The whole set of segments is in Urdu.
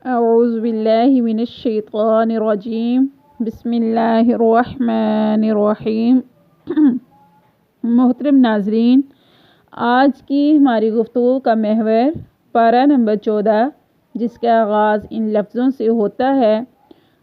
اعوذ باللہ من الشیطان الرجیم بسم اللہ الرحمن الرحیم۔ محترم ناظرین، آج کی ہماری گفتگو کا محور پارہ نمبر 14 جس کا آغاز ان لفظوں سے ہوتا ہے: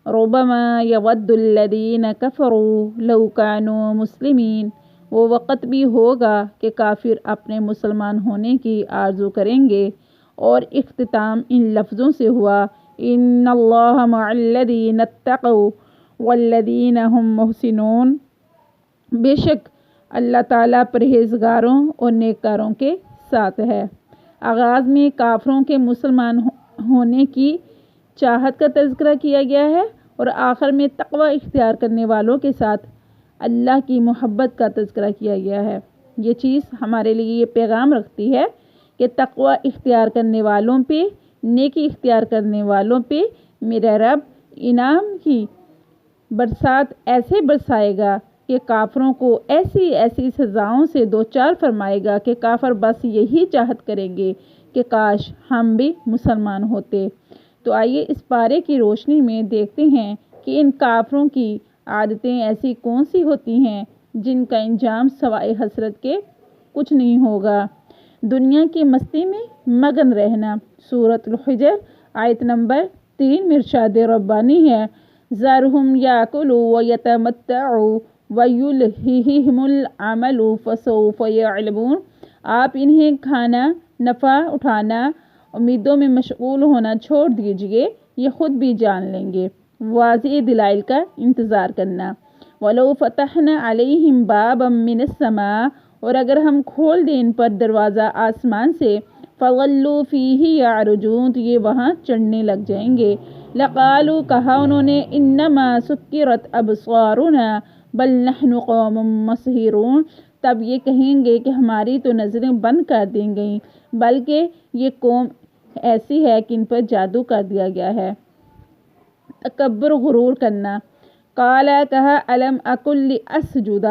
ربما یود الذین کفروا لو کانوا مسلمین۔ وہ وقت بھی ہوگا کہ کافر اپنے مسلمان ہونے کی آرزو کریں گے، اور اختتام ان لفظوں سے ہوا: ان اللہ مع الذین اتقوا والذین هم محسنون۔ بے شک اللہ تعالیٰ پرہیزگاروں اور نیککاروں کے ساتھ ہے۔ آغاز میں کافروں کے مسلمان ہونے کی چاہت کا تذکرہ کیا گیا ہے، اور آخر میں تقوی اختیار کرنے والوں کے ساتھ اللہ کی محبت کا تذکرہ کیا گیا ہے۔ یہ چیز ہمارے لیے یہ پیغام رکھتی ہے کہ تقوی اختیار کرنے والوں پہ، نیکی اختیار کرنے والوں پہ میرا رب انعام کی برسات ایسے برسائے گا کہ کافروں کو ایسی ایسی سزاؤں سے دوچار فرمائے گا کہ کافر بس یہی چاہت کریں گے کہ کاش ہم بھی مسلمان ہوتے۔ تو آئیے اس پارے کی روشنی میں دیکھتے ہیں کہ ان کافروں کی عادتیں ایسی کون سی ہوتی ہیں جن کا انجام سوائے حسرت کے کچھ نہیں ہوگا۔ دنیا کی مستی میں مگن رہنا۔ سورۃ الحجر آیت نمبر 3 میں ارشاد ربانی ہے: ذرہم یاکلوا ویتمتعوا ویلہہم الامل فسوف یعلمون۔ آپ انہیں کھانا، نفع اٹھانا، امیدوں میں مشغول ہونا چھوڑ دیجئے، یہ خود بھی جان لیں گے۔ واضح دلائل کا انتظار کرنا۔ وَلَوْ فَتَحْنَا عَلَيْهِمْ بَابًا مِّنَ السَّمَاءِ، اور اگر ہم کھول دیں ان پر دروازہ آسمان سے، فَظَلُّوا فِيهِ يَعْرُجُونَ، تو یہ وہاں چڑھنے لگ جائیں گے۔ لَقَالُوا، کہا انہوں نے، إِنَّمَا سُكِّرَتْ أَبْصَارُنَا بَلْ نَحْنُ قَوْمٌ مَّسْحُورُونَ۔ تب یہ کہیں گے کہ ہماری تو نظریں بند کر دی گئیں، بلکہ یہ قوم ایسی ہے کہ ان پر جادو کر دیا گیا ہے۔ تکبر، غرور کرنا۔ قالا، کہا، الم اکن لاسجد،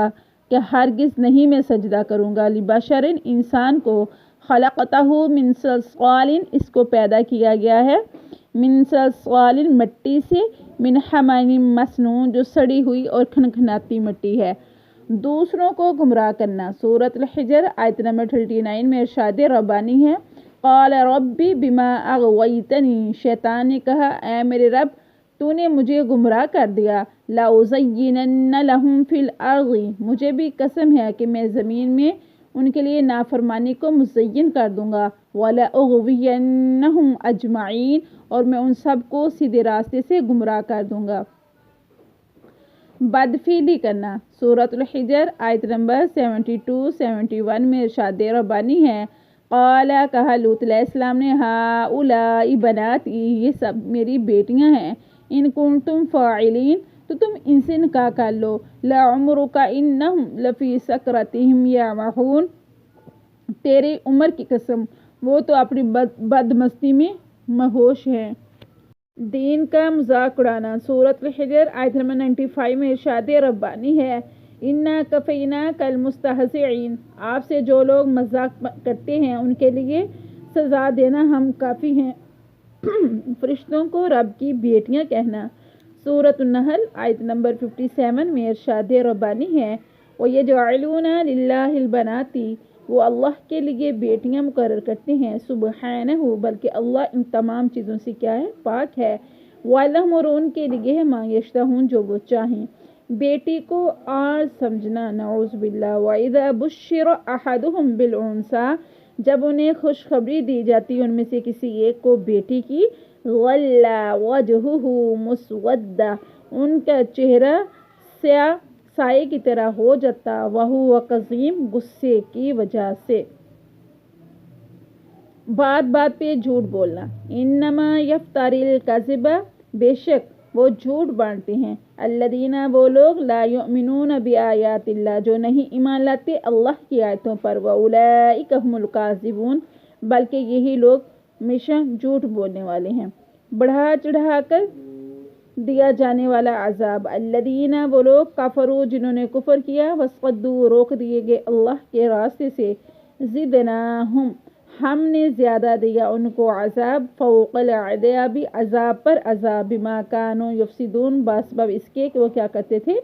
کہ ہرگز نہیں میں سجدہ کروں گا، لبشر، انسان کو، خلقتہ من صلصال، اس کو پیدا کیا گیا ہے، من صلصال، مٹی سے، من حمأ مسنون، جو سڑی ہوئی اور کھنکھناتی مٹی ہے۔ دوسروں کو گمراہ کرنا۔ سورۃ الحجر آیت نمبر 39 میں ارشاد ربانی ہے: قال رب بما اغویتنی، شیطان نے کہا، اے میرے رب، تو نے مجھے گمراہ کر دیا، لَأُزَيِّنَنَّ لَهُمْ فِي الْأَرْضِ، مجھے بھی قسم ہے کہ میں زمین میں ان کے لیے نافرمانی کو مزین کر دوں گا، وَلَأُغْوِيَنَّهُمْ أَجْمَعِينَ، اور میں ان سب کو سیدھے راستے سے گمراہ کر دوں گا۔ بدفعلی کرنا۔ سورۃ الحجر آیت نمبر 72-71 میں ارشاد ربانی ہے: قال، کہا لوط علیہ السلام نے، ہؤلاء بناتی، یہ سب میری بیٹیاں ہیں، ان کنتم فاعلین، تو تم ان سے نکاح کر لو، لعمرک انہم لفی سکرتہم یعمہون، تیری عمر کی قسم، وہ تو اپنی بد مستی میں مہوش ہیں۔ دین کا مذاق اڑانا۔ سورۃ الحجر آیت نمبر 95 میں ارشاد ربانی ہے: اِنَّا كَفَيْنَاكَ الْمُسْتَهْزِئِينَ، آپ سے جو لوگ مذاق کرتے ہیں ان کے لیے سزا دینا ہم کافی ہیں۔ فرشتوں کو رب کی بیٹیاں کہنا۔ سورۃ النحل آیت نمبر 57 میں ارشاد ربانی ہے: وَيَجْعَلُونَ لِلَّهِ الْبَنَاتِ، وہ اللہ کے لیے بیٹیاں مقرر کرتے ہیں، سبحانہ، بلکہ اللہ ان تمام چیزوں سے کیا ہے؟ پاک ہے۔ وَلَهُمْ، اور ان کے لیے ہے، مَا يَشْتَهُونَ، جو وہ چاہیں۔ بیٹی کو آر سمجھنا، نعوذ باللہ۔ وَإِذَا بُشِّرَ أَحَدُهُمْ بِالْأُنثىٰ، جب انہیں خوشخبری دی جاتی ان میں سے کسی ایک کو بیٹی کی، ظَلَّ وَجْهُهُ مُسْوَدًّا، ان کا چہرہ سیاہ سائے کی طرح ہو جاتا، وَهُوَ كَظِيمٌ، غصے کی وجہ سے۔ بات بات پہ جھوٹ بولنا۔ انما یفتری الکذب، بے شک وہ جھوٹ بانٹتے ہیں، الذین، وہ لوگ، لا یؤمنون بآیات اللہ، جو نہیں ایمان لاتے اللہ کی آیتوں پر، واولئک هم الکاذبون، بلکہ یہی لوگ ہمیشہ جھوٹ بولنے والے ہیں۔ بڑھا چڑھا کر دیا جانے والا عذاب۔ الذین، وہ لوگ، کفروا، جنہوں نے کفر کیا، وصدوا، روک دیے گئے اللہ کے راستے سے، زدناہم، ہم نے زیادہ دیا ان کو عذاب فوق العذاب عذاب پر عذاب بما کانوا یفسدون بسبب اس کے کہ وہ کیا کرتے تھے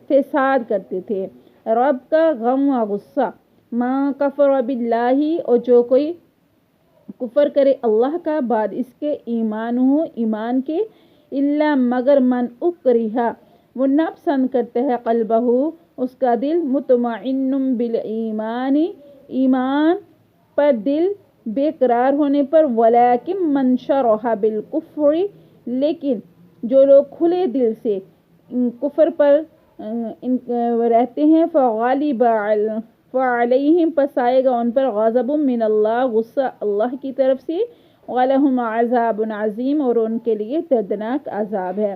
فساد کرتے تھے رب کا غم و غصہ ما کفر باللہ اور جو کوئی کفر کرے اللہ کا بعد اس کے ایمان کے الا مگر من اکرہا وہ ناپسند کرتے ہے قلبہ اس کا دل مطمئن بالایمان ایمان پر دل بے قرار ہونے پر ولیکن من شرح بالکفر لیکن جو لوگ کھلے دل سے کفر پر رہتے ہیں فعلیہم پس آئے گا ان پر غضب من اللہ غصہ اللہ کی طرف سے وَلَهُمْ عَذَابٌ عَظِيمٌ اور ان کے لیے دردناک عذاب ہے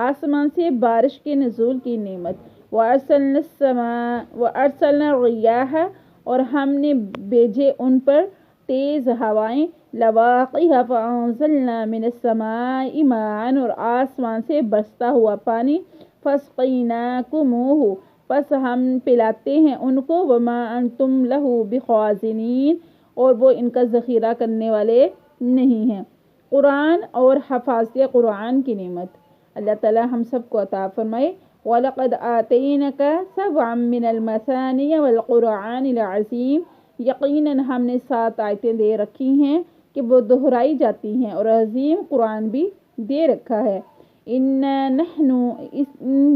آسمان سے بارش کے نزول کی نعمت وَأَرْسَلْنَا الرِّيَاحَ اور ہم نے بھیجے ان پر تیز ہوائیں لواقح فَأَنزَلْنَا مِنَ السَّمَاءِ مَاءً اور آسمان سے برستا ہوا پانی فَاسْقَيْنَاكُمُوهُ پس ہم پلاتے ہیں ان کو وَمَا أَنْتُمْ لَهُ بِخَازِنِينَ اور وہ ان کا ذخیرہ کرنے والے نہیں ہیں قرآن اور حفاظت قرآن کی نعمت اللہ تعالی ہم سب کو عطا فرمائے وَلَقَدْ آتَيْنَكَ سَبْعًا مِنَ الْمَثَانِيَ وَالْقُرْآنِ الْعَظِيمِ یقیناً ہم نے 7 آیتیں دے رکھی ہیں کہ وہ دہرائی جاتی ہیں اور عظیم قرآن بھی دے رکھا ہے نحن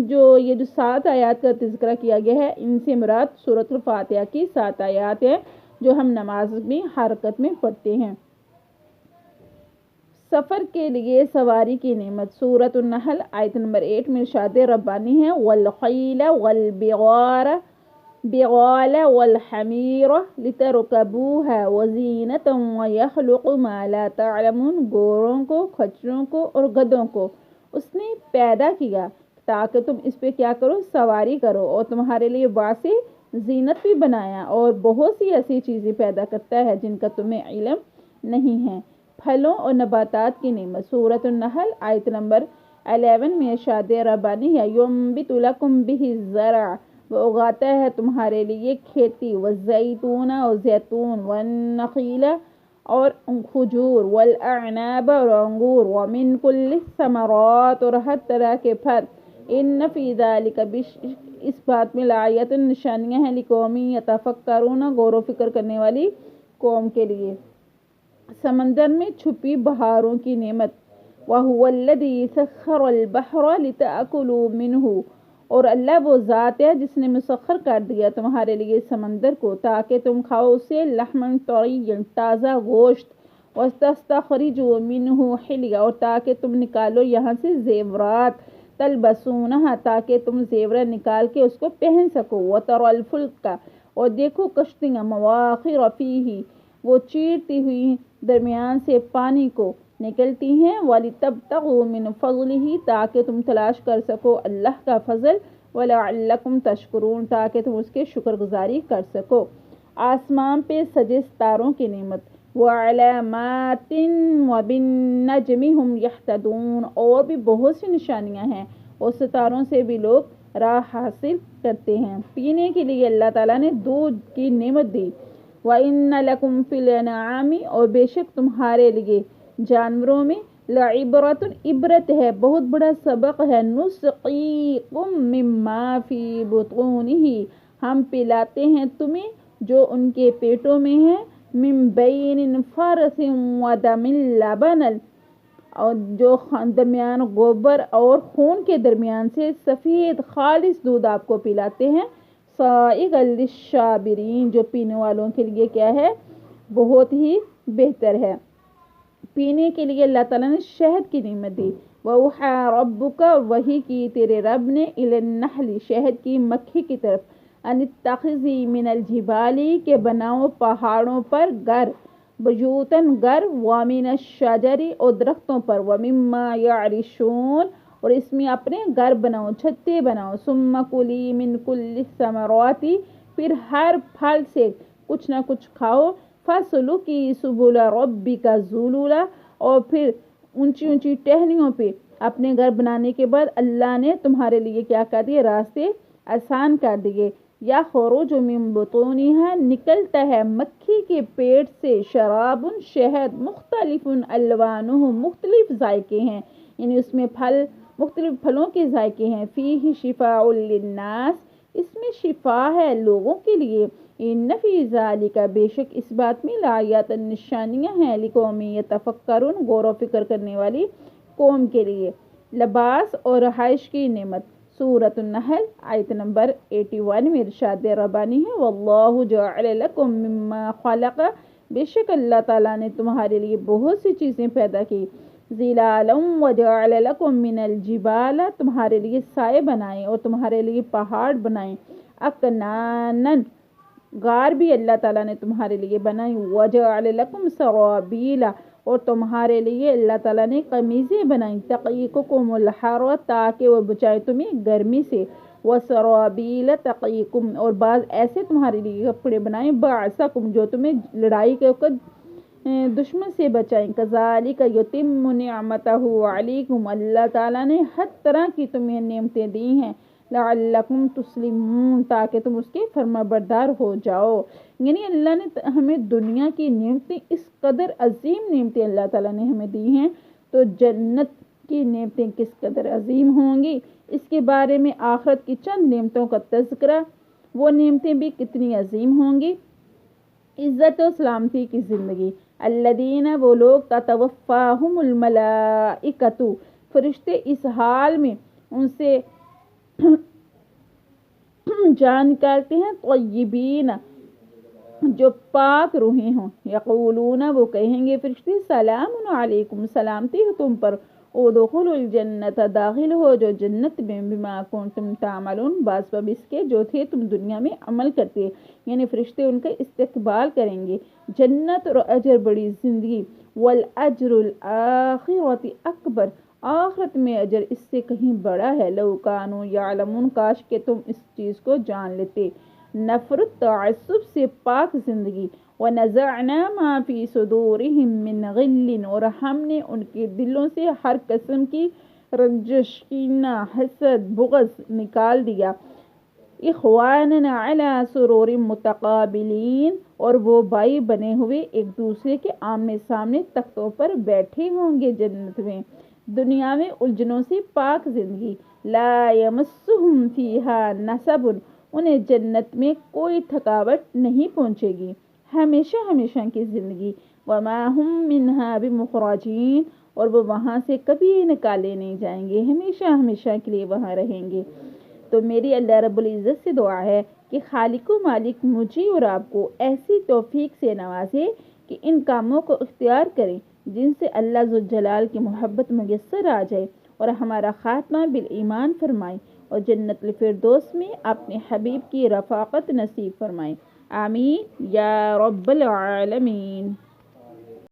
جو 7 آیات کا تذکرہ کیا گیا ہے ان سے مراد سورۃ الفاتحہ کی 7 آیات ہیں جو ہم نماز میں حرکت میں پڑھتے ہیں سفر کے لیے سواری کی نعمت سورۃ النحل آیت نمبر 8 میں ارشاد ربانی ہے والخیل والبغال والحمیر لترکبوها وزینة ویخلق ما لا تعلمون گھوڑوں کو خچروں کو اور گدھوں کو اس نے پیدا کیا تاکہ تم اس پہ کیا کرو سواری کرو اور تمہارے لیے باعث زینت بھی بنایا اور بہت سی ایسی چیزیں پیدا کرتا ہے جن کا تمہیں علم نہیں ہے پھلوں اور نباتات کی نعمت سورۃ النحل آیت نمبر 11 میں ارشاد ربانی ہے ینبت لکم بہ الزرع وہ اگاتا ہے تمہارے لیے کھیتی والزیتون اور زیتون والنخیل اور کھجور والاعناب اور انگور ومن کل الثمرات اور ہر طرح کے پھل ان فی ذلک اس بات میں لآیات نشانیاں ہیں لقوم یتفکرون غور و فکر کرنے والی قوم کے لیے سمندر میں چھپی بہاروں کی نعمت وَهُوَ الَّذِي سَخَّرَ الْبَحْرَ لِتَأْكُلُوا مِنْهُ اور اللہ وہ ذات ہے جس نے مسخر کر دیا تمہارے لیے سمندر کو تاکہ تم کھاؤ اسے لحمن طریا تازہ گوشت وَتَسْتَخْرِجُوا مِنْهُ حِلْيَةً اور تاکہ تم نکالو یہاں سے زیورات تلبسونہا تاکہ تم زیورات نکال کے اس کو پہن سکو وَتَرَى الْفُلْكَ اور دیکھو کشتیاں مواخر فیہ وہ چیرتی ہوئی درمیان سے پانی کو نکلتی ہیں وَلِتَبْتَغُوا مِنْ فَضْلِهِ تاکہ تم تلاش کر سکو اللہ کا فضل وَلَعَلَّكُمْ تَشْكُرُونَ تاکہ تم اس کے شکر گزاری کر سکو آسمان پہ سجے ستاروں کی نعمت وَعَلَامَاتٍ وَبِالنَّجْمِ هُمْ يَهْتَدُونَ اور بھی بہت سی نشانیاں ہیں اور ستاروں سے بھی لوگ راہ حاصل کرتے ہیں پینے کے لیے اللہ تعالیٰ نے دودھ کی نعمت دی وَإِنَّ لَكُمْ فِي الْأَنْعَامِ اور بے شک تمہارے لیے جانوروں میں لعبرۃ عبرت ہے بہت بڑا سبق ہے نسقیکم مما فی بطونہ ہم پلاتے ہیں تمہیں جو ان کے پیٹوں میں ہے من بین فرث ودم لبن اور جو درمیان گوبر اور خون کے درمیان سے سفید خالص دودھ آپ کو پلاتے ہیں سائغا للشاربین جو پینے والوں کے لیے کیا ہے بہت ہی بہتر ہے پینے کے لیے اللہ تعالیٰ نے شہد کی نعمت دی وَأَوْحَىٰ رَبُّكَ وحی کی تیرے رب نے إِلَى النَّحْلِ شہد کی مکھی کی طرف أَنِ اتَّخِذِي مِنَ الْجِبَالِ کہ بناؤ پہاڑوں پر گھر بیوتاً گھر وَمِنَ الشَّجَرِ اور درختوں پر وَمِمَّا يَعْرِشُونَ اور اس میں اپنے گھر بناؤ چھتے بناؤ ثُمَّ كُلِي مِن كُلِّ الثَّمَرَاتِ پھر ہر پھل سے کچھ نہ کچھ کھاؤ فَاسْلُكِي سُبُلَ رَبِّكَ ذُلُلًا اور پھر اونچی اونچی ٹہنیوں پہ اپنے گھر بنانے کے بعد اللہ نے تمہارے لیے کیا کر دیے راستے آسان کر دیے یا خروج من بطونها نکلتا ہے مکھی کے پیٹ سے شراب شہد مختلف الوانہ مختلف ذائقے ہیں، یعنی اس میں مختلف پھلوں کے ذائقے ہیں، فیہ شفاء للناس اس میں شفا ہے لوگوں کے لیے، ان فی ذالک بے شک اس بات میں لآیات نشانیاں ہیں، لقوم یتفکرون غور و فکر کرنے والی قوم کے لیے۔ لباس اور رہائش کی نعمت، سورۃ النحل آیت نمبر 81 میں ارشاد ربانی ہے، واللہ جعل لکم مما خلق بے شک اللہ تعالیٰ نے تمہارے لیے بہت سی چیزیں پیدا کی، ظلالا وجعل لکم من الجبال تمہارے لیے سائے بنائے اور تمہارے لیے پہاڑ بنائے، اکنانا غار بھی اللہ تعالیٰ نے تمہارے لیے بنائی، وجعل لکم سرابیل اور تمہارے لیے اللہ تعالیٰ نے قمیضیں بنائیں، تقیکم الحر تاکہ وہ بچائے تمہیں گرمی سے، وسرابیل تقیکم اور بعض ایسے تمہارے لیے کپڑے بنائیں بعثکم جو تمہیں لڑائی کے وقت دشمن سے بچائیں، کذالک یتم نعمتہ علیکم اللہ تعالیٰ نے ہر طرح کی تمہیں نعمتیں دی ہیں، لعلکم تسلمون تاکہ تم اس کے فرما بردار ہو جاؤ، یعنی اللہ نے ہمیں دنیا کی نعمتیں اس قدر عظیم نعمتیں اللہ تعالیٰ نے ہمیں دی ہیں، تو جنت کی نعمتیں کس قدر عظیم ہوں گی، اس کے بارے میں آخرت کی چند نعمتوں کا تذکرہ، وہ نعمتیں بھی کتنی عظیم ہوں گی۔ عزت و سلامتی کی زندگی، الذین وہ لوگ تتوفاہم الملائکۃ فرشتے اس حال میں ان سے جان نکالتے ہیں، طیبین جو پاک روحیں ہوں، یقولون وہ کہیں گے فرشتے سلام علیکم سلامتی ہو تم پر، ادخلوا الجنت داخل ہو جو جنت میں، بما کنتم تعملون باسباب اس کے جو تھے تم دنیا میں عمل کرتے، یعنی فرشتے ان کا استقبال کریں گے، جنت اور اجر بڑی زندگی، والاجر الآخرۃ اکبر آخرت میں اجر اس سے کہیں بڑا ہے، لو کانوا یعلمون کاش کہ تم اس چیز کو جان لیتے، نفرت تعصب سے پاک زندگی، وَنَزَعْنَا مَا فِي صُدُورِهِم مِّن غِلٍّ اور ہم نے ان کے دلوں سے ہر قسم کی رنجش، کینہ، حسد، بغض نکال دیا، اخواننا علی سرور متقابلین اور وہ بھائی بنے ہوئے ایک دوسرے کے آمنے سامنے تختوں پر بیٹھے ہوں گے جنت میں، دنیا میں الجھنوں سے پاک زندگی، لا یمسہم فیہا نصب انہیں جنت میں کوئی تھکاوٹ نہیں پہنچے گی، ہمیشہ ہمیشہ کی زندگی، وما ہم منہا بمخرجین اور وہ وہاں سے کبھی نکالے نہیں جائیں گے، ہمیشہ ہمیشہ کے لیے وہاں رہیں گے۔ تو میری اللہ رب العزت سے دعا ہے کہ خالق و مالک مجھے اور آپ کو ایسی توفیق سے نوازے کہ ان کاموں کو اختیار کریں جن سے اللہ ذوالجلال کی محبت میسر آ جائے اور ہمارا خاتمہ بالایمان فرمائے اور جنت الفردوس میں اپنے حبیب کی رفاقت نصیب فرمائے، آمین یا رب العالمین۔